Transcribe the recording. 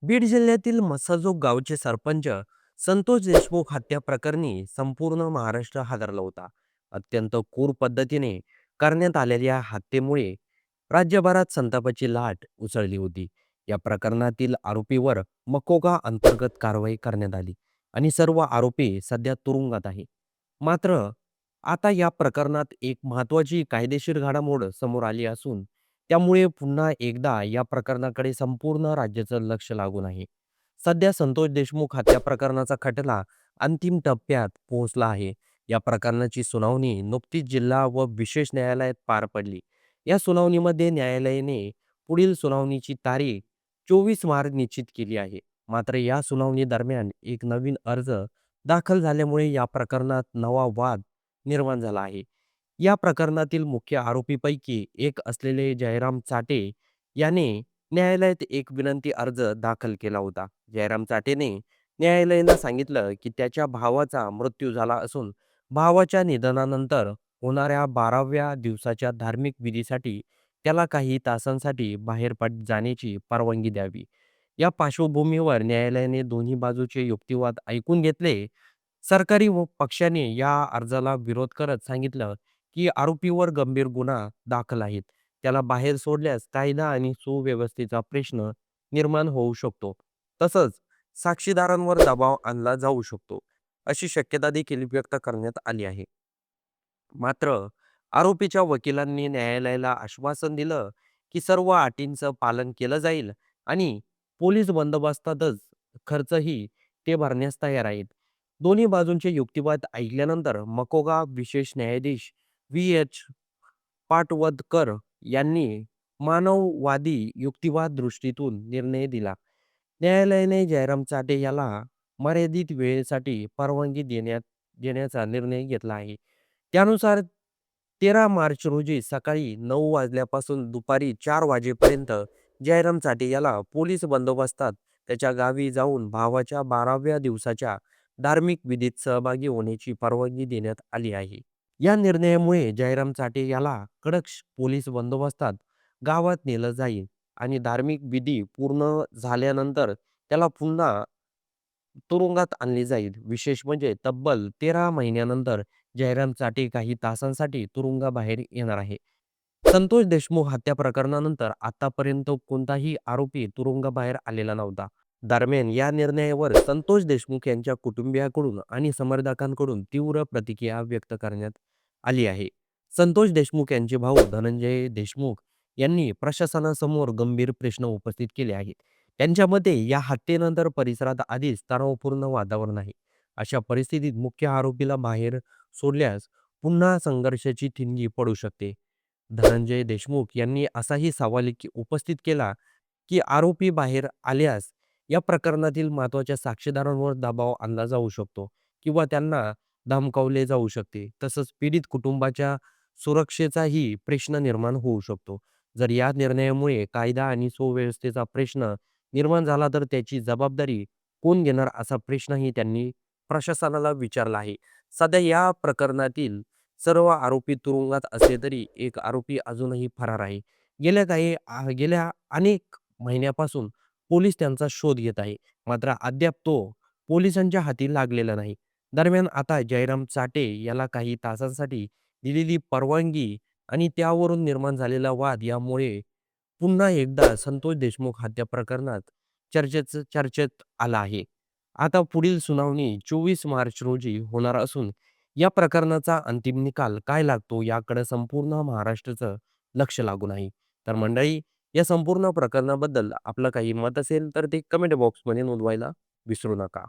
बीड जिल्ह्यातील मस्साजोग गावचे सरपंच संतोष देशमुख हत्या प्रकरणी संपूर्ण महाराष्ट्र हादरला होता. अत्यंत क्रूर पद्धतीने करण्यात आलेल्या हत्येमुळे राज्यभरात संतापाची लाट उसळली होती. या प्रकरणातील आरोपीवर मकोगा अंतर्गत कारवाई करण्यात आली आणि सर्व आरोपी सध्या तुरुंगात आहे. मात्र आता या प्रकरणात एक महत्त्वाची कायदेशीर घडामोड समोर आली असून त्यामुळे पुन्हा एकदा या प्रकरणाकडे संपूर्ण राज्याचं लक्ष लागून आहे. सध्या संतोष देशमुख हत्या प्रकरणाचा खटला अंतिम टप्प्यात पोहोचला आहे. या प्रकरणाची सुनावणी नुकतीच जिल्हा व विशेष न्यायालयात पार पडली. या सुनावणीमध्ये न्यायालयाने पुढील सुनावणीची तारीख 24 मार्च निश्चित केली आहे. मात्र या सुनावणी दरम्यान एक नवीन अर्ज दाखल झाल्यामुळे या प्रकरणात नवा वाद निर्माण झाला आहे. या प्रकरणातील मुख्य आरोपीपैकी एक असलेले जयराम चाटे याने न्यायालयात एक विनंती अर्ज दाखल केला होता. जयराम चाटेने न्यायालयाला सांगितलं की त्याच्या भावाचा मृत्यू झाला असून भावाच्या निधनानंतर होणाऱ्या 12व्या दिवसाच्या धार्मिक विधीसाठी त्याला काही तासांसाठी बाहेर जाण्याची परवानगी द्यावी. या पार्श्वभूमीवर न्यायालयाने दोन्ही बाजूचे युक्तिवाद ऐकून घेतले. सरकारी व पक्षाने या अर्जाला विरोध करत सांगितलं की आरोपीवर गंभीर गुन्हा दाखल आहेत. त्याला बाहेर सोडल्यास कायदा आणि सुव्यवस्थेचा प्रश्न निर्माण होऊ शकतो. तसंच साक्षीदारांवर दबाव आणला जाऊ शकतो. अशी शक्यता देखील व्यक्त करण्यात आली आहे. मात्र आरोपीच्या वकिलांनी न्यायालयाला आश्वासन दिलं की सर्व अटींचं पालन केलं जाईल आणि पोलीस बंदोबस्तातच खर्चही ते भरण्यास तयार आहेत. दोन्ही बाजूंचे युक्तिवाद ऐकल्यानंतर मकोगा विशेष न्यायाधीश व्ही.एच. पाटवदकर यांनी मानववादी युक्तिवाद दृष्टीतून निर्णय दिला. न्यायालयाने जयराम चाटे याला मर्यादित वेळेसाठी परवानगी देण्याचा निर्णय घेतला आहे. त्यानुसार 13 मार्च रोजी सकाळी 9 वाजल्यापासून दुपारी 4 वाजेपर्यंत जयराम चाटे याला पोलीस बंदोबस्तात त्याच्या गावी जाऊन भावाच्या 12व्या दिवसाच्या धार्मिक विधीत सहभागी होण्याची परवानगी देण्यात आली आहे. या निर्णयामुळे जयराम चाटे याला कडक पोलीस बंदोबस्तात गावात नेलं जाईल आणि धार्मिक विधी पूर्ण झाल्यानंतर त्याला पुन्हा तुरुंगात आणले जाईल. विशेष म्हणजे तब्बल 13 महिन्यानंतर जयराम चाटे काही तासांसाठी तुरुंगाबाहेर येणार आहे. संतोष देशमुख हत्या प्रकरणानंतर आतापर्यंत कोणताही आरोपी तुरुंगाबाहेर आलेला नव्हता. दरम्यान या निर्णयावर संतोष देशमुख यांच्या कुटुंबियाकडून आणि समर्थकांकडून तीव्र प्रतिक्रिया व्यक्त करण्यात आली आहे. संतोष देशमुख यांचे भाऊ धनंजय देशमुख यांनी प्रशासनासमोर गंभीर प्रश्न उपस्थित केले आहेत. त्यांच्या मते या हत्येनंतर परिसरात आधीच तणावपूर्ण वातावरण आहे. अशा परिस्थितीत मुख्य आरोपीला बाहेर सोडल्यास पुन्हा संघर्षाची ठिणगी पडू शकते. धनंजय देशमुख यांनी असाही सवाल उपस्थित केला की आरोपी बाहेर आल्यास या प्रकरणातील महत्त्वाच्या साक्षीदारांवर दबाव आणला जाऊ शकतो किंवा त्यांना धमकावले जाऊ शकते. तसंच पीडित कुटुंबाच्या सुरक्षेचाही प्रश्न निर्माण होऊ शकतो. जर या निर्णयामुळे कायदा आणि सुव्यवस्थेचा प्रश्न निर्माण झाला तर त्याची जबाबदारी कोण घेणार असा प्रश्नही त्यांनी प्रशासनाला विचारला आहे. सध्या या प्रकरणातील सर्व आरोपी तुरुंगात असले तरी एक आरोपी अजूनही फरार आहे. गेल्या अनेक महिन्यापासून पोलीस त्यांचा शोध घेत आहे. मात्र अद्याप तो पोलिसांच्या हाती लागलेला नाही. दरम्यान आता जयराम चाटे याला काही तासांसाठी दिलेली परवानगी आणि त्यावरून निर्माण झालेला वाद यामुळे पुन्हा एकदा संतोष देशमुख हत्या प्रकरणात चर्चेत आला आहे. आता पुढील सुनावणी 24 मार्च रोजी होणार असून या प्रकरणाचा अंतिम निकाल काय लागतो याकडे संपूर्ण महाराष्ट्राचं लक्ष लागून आहे. तर मंडळी, या संपूर्ण प्रकरणाबद्दल आपलं काही मत असेल तर ते कमेंट बॉक्समध्ये नोंदवायला विसरू नका.